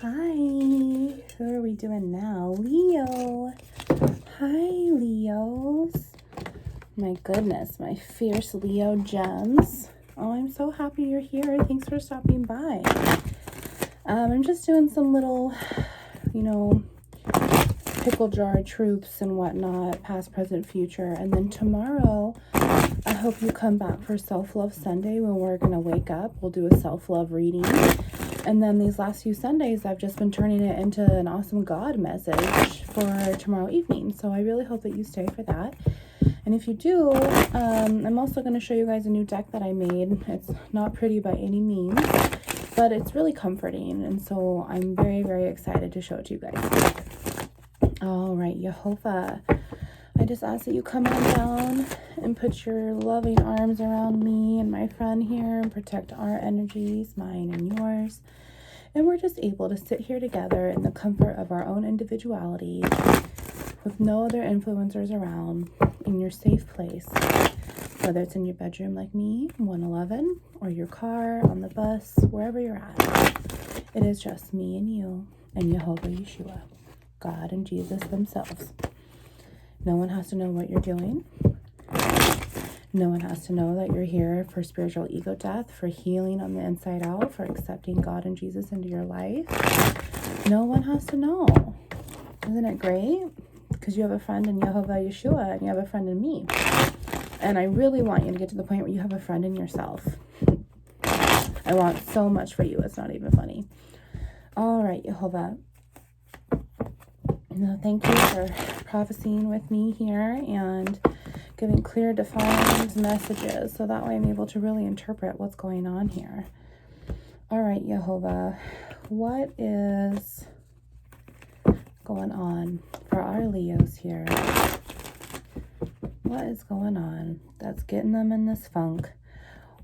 Hi, who are we doing now? Leo. Hi, Leos. My goodness, my fierce Leo gems. Oh, I'm so happy you're here. Thanks for stopping by. I'm just doing some little, pickle jar troops and whatnot, past, present, future. And then tomorrow, I hope you come back for Self-Love Sunday when we're going to wake up. We'll do a self-love reading. And then these last few Sundays, I've just been turning it into an awesome God message for tomorrow evening. So I really hope that you stay for that. And if you do, I'm also going to show you guys a new deck that I made. It's not pretty by any means, but it's really comforting. And so I'm very, very excited to show it to you guys. All right, Jehovah, I just ask that you come on down and put your loving arms around me and my friend here and protect our energies, mine and yours. And we're just able to sit here together in the comfort of our own individuality with no other influencers around, in your safe place, whether it's in your bedroom like me, 111, or your car, on the bus, wherever you're at. It is just me and you and Jehovah Yeshua, God and Jesus themselves. No one has to know what you're doing. No one has to know that you're here for spiritual ego death, for healing on the inside out, for accepting God and Jesus into your life. No one has to know. Isn't it great? Because you have a friend in Jehovah Yeshua and you have a friend in me. And I really want you to get to the point where you have a friend in yourself. I want so much for you. It's not even funny. All right, Jehovah. No, thank you for prophesying with me here and giving clear, defined messages so that way I'm able to really interpret what's going on here. All right, Jehovah, what is going on for our Leos here? What is going on that's getting them in this funk?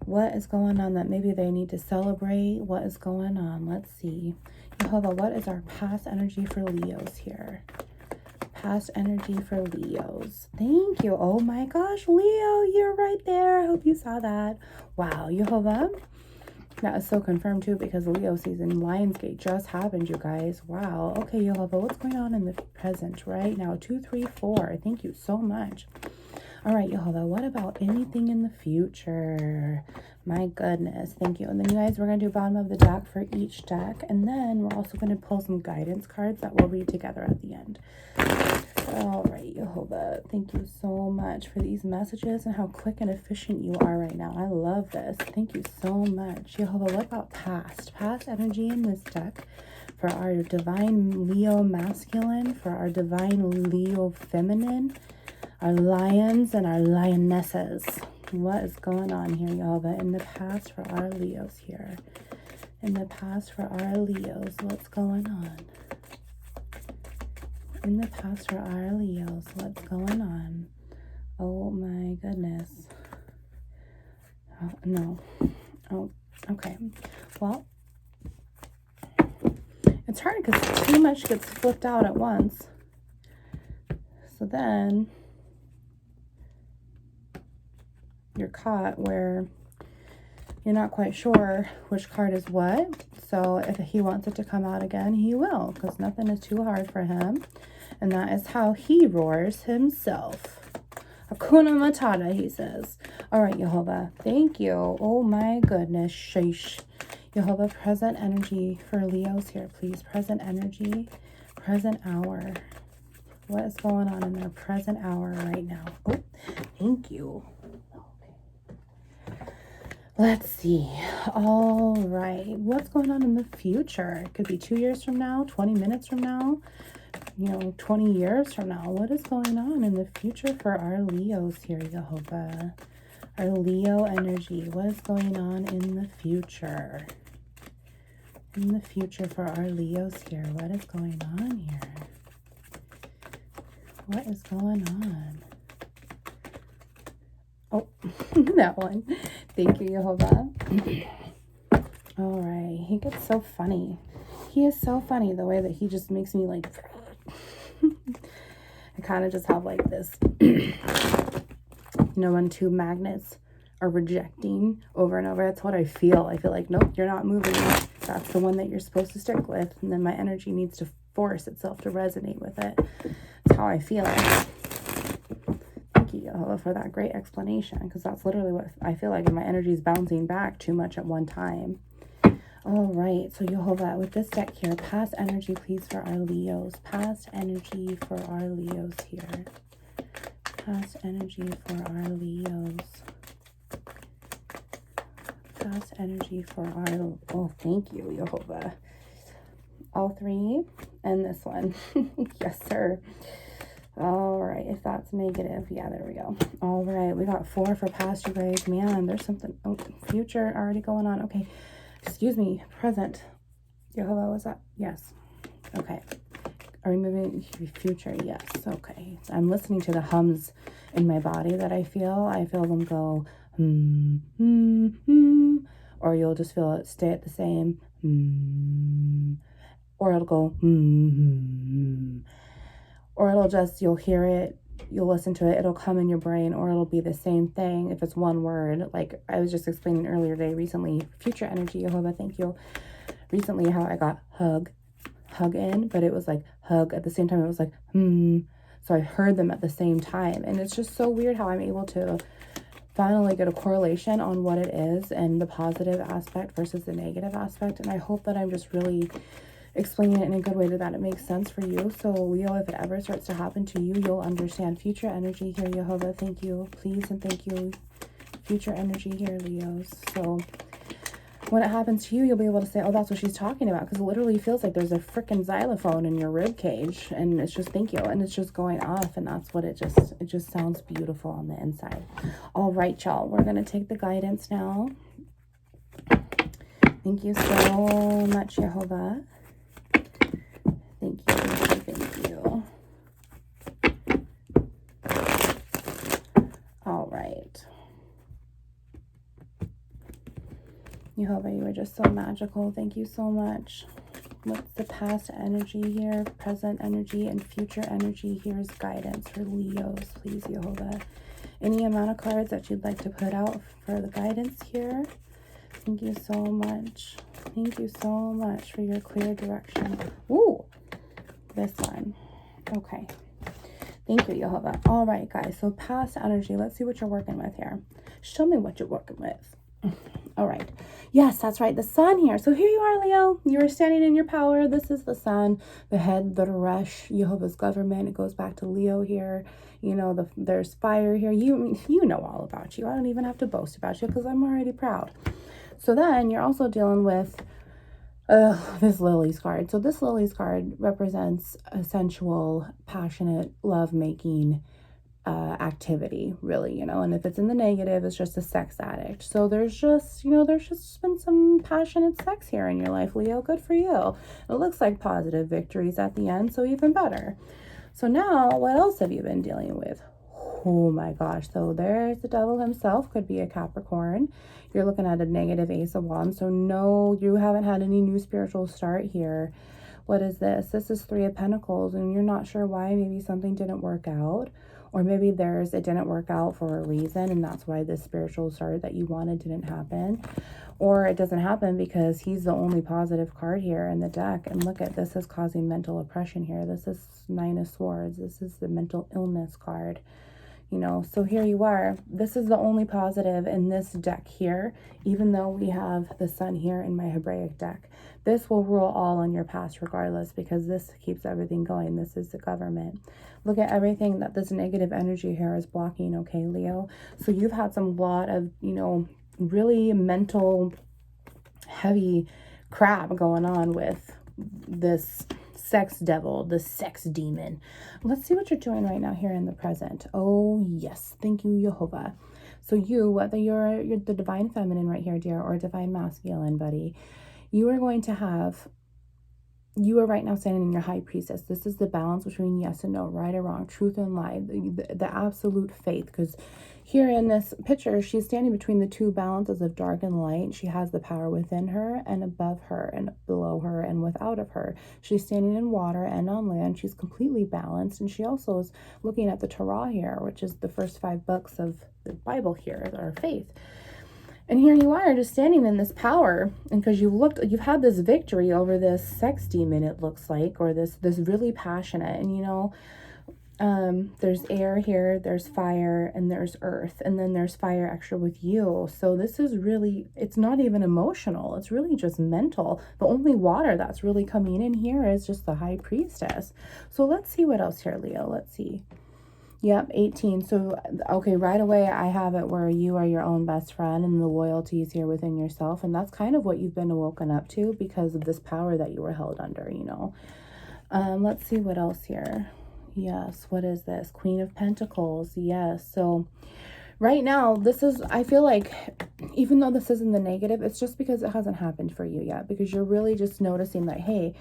What is going on that maybe they need to celebrate? What is going on? Let's see. Jehovah, what is our past energy for Leos here? Past energy for Leos. Thank you. Oh my gosh, Leo, you're right there. I hope you saw that. Wow, Jehovah. That is so confirmed too because Leo season Lionsgate just happened, you guys. Wow. Okay, Jehovah, what's going on in the present right now? 2, 3, 4. Thank you so much. All right, Jehovah, what about anything in the future? My goodness, thank you. And then you guys, we're going to do bottom of the deck for each deck. And then we're also going to pull some guidance cards that we'll read together at the end. All right, Jehovah, thank you so much for these messages and how quick and efficient you are right now. I love this. Thank you so much. Jehovah, what about past? Past energy in this deck for our divine Leo masculine, for our divine Leo feminine, our lions and our lionesses. What is going on here, Jehovah? In the past for our Leos here. In the past for our Leos, what's going on? In the past for our Leos, what's going on? Oh my goodness. Oh, no. Oh, okay. Well, it's hard because too much gets flipped out at once. So then you're caught where you're not quite sure which card is what. So if he wants it to come out again, he will, because nothing is too hard for him. And that is how he roars himself. Hakuna Matata, he says. All right, Jehovah, thank you. Oh my goodness, sheesh. Jehovah, present energy for Leos here, please. Present energy, present hour. What is going on in their present hour right now? Oh, thank you. Let's see. All right. What's going on in the future? It could be 2 years from now, 20 minutes from now, 20 years from now. What is going on in the future for our Leos here, Jehovah? Our Leo energy. What is going on in the future? In the future for our Leos here. What is going on here? What is going on? Oh, that one. Thank you, Jehovah. All right. He gets so funny. He is so funny the way that he just makes me like... I kind of just have like this, when two magnets are rejecting over and over. That's what I feel. I feel like, nope, you're not moving. That's the one that you're supposed to stick with. And then my energy needs to force itself to resonate with it. That's how I feel it. Thank you, Jehovah, for that great explanation, because that's literally what I feel like, and my energy is bouncing back too much at one time. All right, so Jehovah, with this deck here, past energy, please, for our Leos. Past energy for our Leos here. Past energy for our Leos. Past energy for our... Oh, thank you, Jehovah. All three and this one. Yes, sir. All right, if that's negative, yeah, there we go. All right, we got 4 for past, you guys. Man, there's something... Oh, future already going on. Okay. Excuse me, present. Jehovah, was that? Yes. Okay. Are we moving future? Yes. Okay. I'm listening to the hums in my body that I feel. I feel them go, or you'll just feel it stay at the same, or it'll go, or it'll just, you'll hear it, you'll listen to it, it'll come in your brain, or it'll be the same thing if it's one word. Like I was just explaining earlier today, recently, future energy, Jehovah, thank you. Recently, how I got hug in, but it was like hug at the same time. It was like, So I heard them at the same time. And it's just so weird how I'm able to finally get a correlation on what it is and the positive aspect versus the negative aspect. And I hope that I'm just really explaining it in a good way that it makes sense for you. So Leo, if it ever starts to happen to you, you'll understand. Future energy here, Jehovah, thank you, please, and thank you. Future energy here, Leos. So when it happens to you, you'll be able to say, oh, that's what she's talking about, because it literally feels like there's a freaking xylophone in your rib cage, and it's just, thank you, and it's just going off, and that's what it just sounds beautiful on the inside. All right, y'all, we're going to take the guidance now. Thank you so much, Jehovah. Thank you, thank you. All right. Jehovah, you are just so magical. Thank you so much. What's the past energy here, present energy, and future energy? Here's guidance for Leos, please, Jehovah. Any amount of cards that you'd like to put out for the guidance here. Thank you so much. Thank you so much for your clear direction. Ooh, this one. Okay. Thank you, Jehovah. All right, guys. So past energy. Let's see what you're working with here. Show me what you're working with. All right. Yes, that's right. The sun here. So here you are, Leo. You are standing in your power. This is the sun, the head, the Resh, Jehovah's government. It goes back to Leo here. You know, there's fire here. You know all about you. I don't even have to boast about you because I'm already proud. So then you're also dealing with this Lily's card. So this Lily's card represents a sensual, passionate, love-making activity, really, you know. And if it's in the negative, it's just a sex addict. So there's just, you know, there's just been some passionate sex here in your life, Leo. Good for you. It looks like positive victories at the end, so even better. So now, what else have you been dealing with? Oh my gosh. So there's the devil himself. Could be a Capricorn. You're looking at a negative Ace of Wands. So no, you haven't had any new spiritual start here. What is this? This is 3 of Pentacles, and you're not sure why. Maybe something didn't work out, or maybe it didn't work out for a reason, and that's why this spiritual start that you wanted didn't happen. Or it doesn't happen because he's the only positive card here in the deck. And look at this, is causing mental oppression here. This is 9 of Swords. This is the mental illness card. You know, so here you are. This is the only positive in this deck here, even though we have the sun here in my Hebraic deck. This will rule all on your past regardless, because this keeps everything going. This is the government. Look at everything that this negative energy here is blocking, okay, Leo? So you've had some lot of, you know, really mental, heavy crap going on with this sex devil, the sex demon. Let's see what you're doing right now here in the present. Oh yes, thank you, Jehovah. So you, whether you're the divine feminine right here, dear, or divine masculine, buddy, you are going to have, you are right now standing in your high priestess. This is the balance between yes and no, right or wrong, truth and lie, the absolute faith. Because here in this picture, she's standing between the two balances of dark and light. She has the power within her and above her and below her and without of her. She's standing in water and on land. She's completely balanced. And she also is looking at the Torah here, which is the first 5 books of the Bible here, our faith. And here you are, just standing in this power, and because you've had this victory over this sex demon, it looks like, or this really passionate, and you know, there's air here, there's fire, and there's earth, and then there's fire extra with you. So this is really, it's not even emotional, it's really just mental. The only water that's really coming in here is just the High Priestess. So let's see what else here, Leo. Let's see. Yep, 18. So, okay, right away I have it where you are your own best friend and the loyalty is here within yourself. And that's kind of what you've been awoken up to because of this power that you were held under, you know. Let's see what else here. Yes, what is this? Queen of Pentacles. Yes, so right now, this is, I feel like, even though this isn't the negative, it's just because it hasn't happened for you yet. Because you're really just noticing that, hey,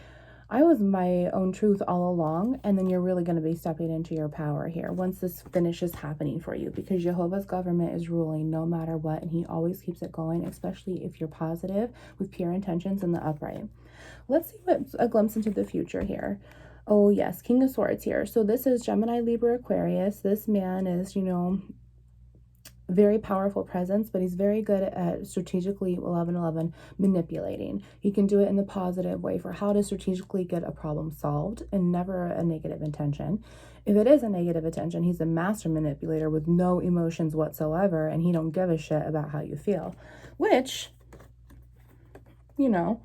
I was my own truth all along, and then you're really going to be stepping into your power here once this finishes happening for you, because Jehovah's government is ruling no matter what, and he always keeps it going, especially if you're positive with pure intentions and the upright. Let's see what's a glimpse into the future here. Oh yes, King of Swords here. So this is Gemini, Libra, Aquarius. This man is, you know, very powerful presence, but he's very good at strategically 11 manipulating. He can do it in the positive way for how to strategically get a problem solved and never a negative intention. If it is a negative intention, he's a master manipulator with no emotions whatsoever, and he don't give a shit about how you feel, which, you know,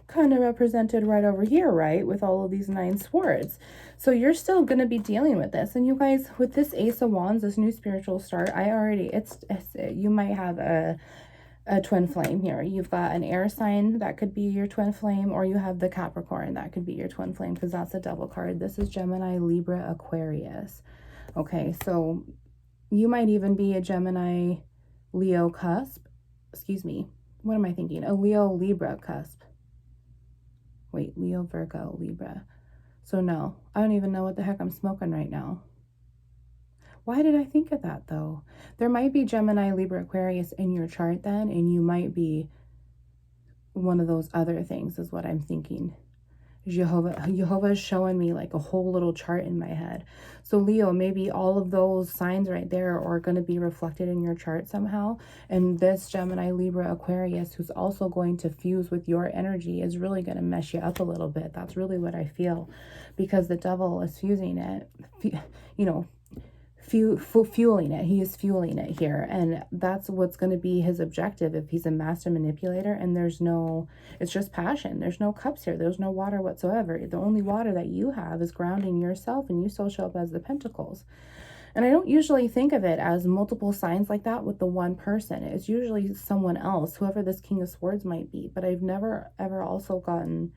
kind of represented right over here, right, with all of these 9 swords. So you're still going to be dealing with this. And you guys, with this Ace of Wands, this new spiritual start, you might have a twin flame here. You've got an air sign that could be your twin flame, or you have the Capricorn that could be your twin flame, because that's a double card. This is Gemini, Libra, Aquarius. Okay, so you might even be a Gemini, Leo cusp. Excuse me. What am I thinking? A Leo, Libra cusp. Wait, Leo, Virgo, Libra. So no, I don't even know what the heck I'm smoking right now. Why did I think of that though? There might be Gemini, Libra, Aquarius in your chart then, and you might be one of those other things is what I'm thinking. Jehovah is showing me like a whole little chart in my head. So Leo, maybe all of those signs right there are going to be reflected in your chart somehow. And this Gemini, Libra, Aquarius, who's also going to fuse with your energy, is really going to mess you up a little bit. That's really what I feel, because the devil is fusing it, you know, fueling it. He is fueling it here, and that's what's going to be his objective if he's a master manipulator. And it's just passion. There's no cups here, there's no water whatsoever. The only water that you have is grounding yourself, and you still show up as the Pentacles. And I don't usually think of it as multiple signs like that with the one person. It's usually someone else, whoever this King of Swords might be. But I've never ever also gotten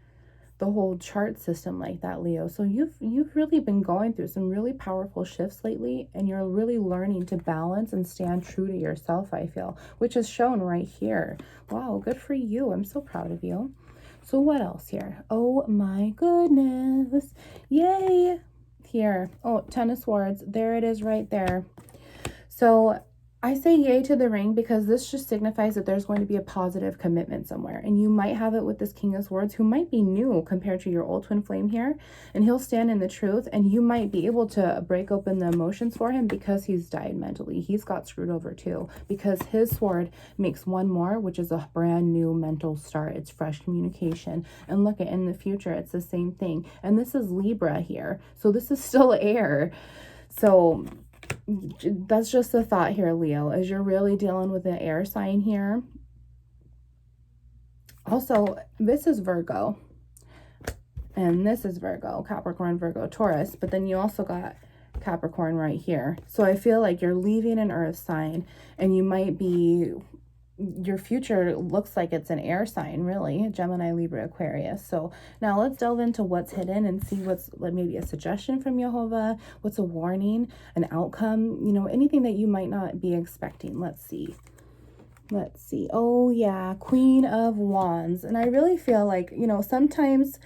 the whole chart system like that, Leo. So you've really been going through some really powerful shifts lately, and you're really learning to balance and stand true to yourself, I feel, which is shown right here. Wow, good for you. I'm so proud of you. So what else here? Oh my goodness. Yay. Here. Oh, 10 of Swords. There it is right there. So I say yay to the ring because this just signifies that there's going to be a positive commitment somewhere. And you might have it with this King of Swords, who might be new compared to your old twin flame here. And he'll stand in the truth, and you might be able to break open the emotions for him because he's died mentally. He's got screwed over too, because his sword makes one more, which is a brand new mental start. It's fresh communication. And look, in the future, it's the same thing. And this is Libra here. So this is still air. So that's just a thought here, Leo, as you're really dealing with an air sign here. Also, this is Virgo, and this is Virgo, Capricorn, Virgo, Taurus, but then you also got Capricorn right here. So I feel like you're leaving an earth sign, and you might be, your future looks like it's an air sign, really, Gemini, Libra, Aquarius. So now let's delve into what's hidden and see what's like maybe a suggestion from Jehovah, what's a warning, an outcome, you know, anything that you might not be expecting. Let's see. Oh yeah, Queen of Wands. And I really feel like, you know, sometimes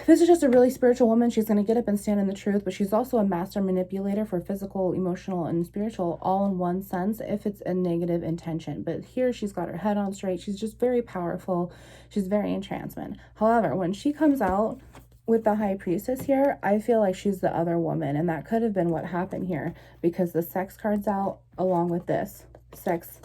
this is just a really spiritual woman. She's going to get up and stand in the truth, but she's also a master manipulator for physical, emotional, and spiritual all in one sense if it's a negative intention. But here she's got her head on straight. She's just very powerful. She's very entrancement. However, when she comes out with the High Priestess here, I feel like she's the other woman, and that could have been what happened here, because the sex card's out along with this sex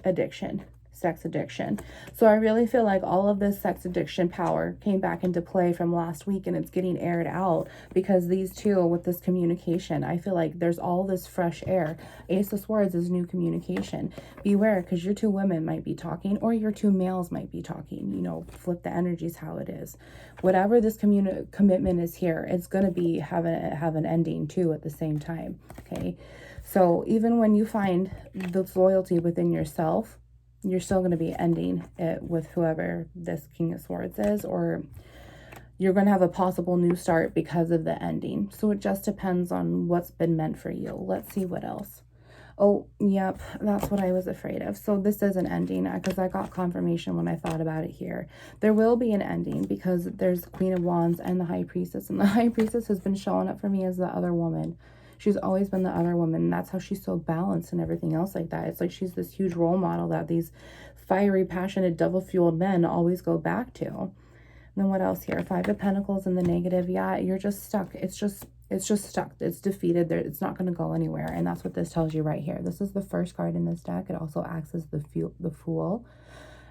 addiction, sex addiction. So I really feel like all of this sex addiction power came back into play from last week, and it's getting aired out because these two, with this communication, I feel like there's all this fresh air. Ace of Swords is new communication. Beware, because your two women might be talking, or your two males might be talking. You know, flip the energies how it is. Whatever this commitment is here, it's going to be have an ending too at the same time. Okay, so even when you find this loyalty within yourself, you're still going to be ending it with whoever this King of Swords is, or you're going to have a possible new start because of the ending. So it just depends on what's been meant for you. Let's see what else. Oh, yep, that's what I was afraid of. So this is an ending, because I got confirmation when I thought about it here. There will be an ending because there's Queen of Wands and the High Priestess, and the High Priestess has been showing up for me as the other woman. She's always been the other woman, and that's how she's so balanced and everything else like that. It's like she's this huge role model that these fiery, passionate, devil-fueled men always go back to. And then what else here? Five of Pentacles in the negative. Yeah, you're just stuck. It's just stuck. It's defeated. It's not going to go anywhere. And that's what this tells you right here. This is the first card in this deck. It also acts as the Fool.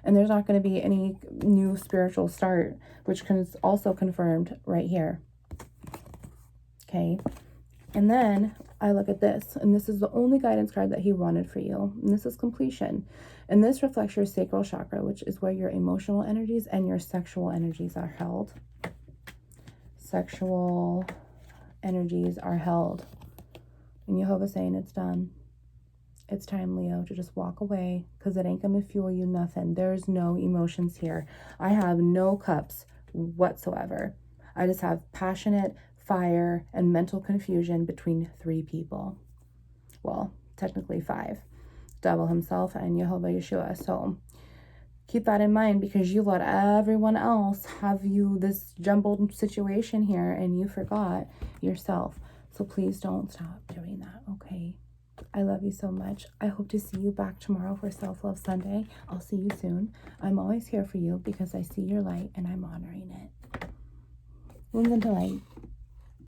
And there's not going to be any new spiritual start, which is also confirmed right here. Okay. And then I look at this, and this is the only guidance card that he wanted for you. And this is completion. And this reflects your sacral chakra, which is where your emotional energies and your sexual energies are held. Sexual energies are held. And Jehovah's saying it's done. It's time, Leo, to just walk away, because it ain't going to fuel you nothing. There's no emotions here. I have no cups whatsoever. I just have passionate fire and mental confusion between three people. Well, technically five. Devil himself and Jehovah Yeshua. So keep that in mind, because you let everyone else have you this jumbled situation here, and you forgot yourself. So please don't stop doing that, okay? I love you so much. I hope to see you back tomorrow for Self-Love Sunday. I'll see you soon. I'm always here for you because I see your light and I'm honoring it. Wounds into light.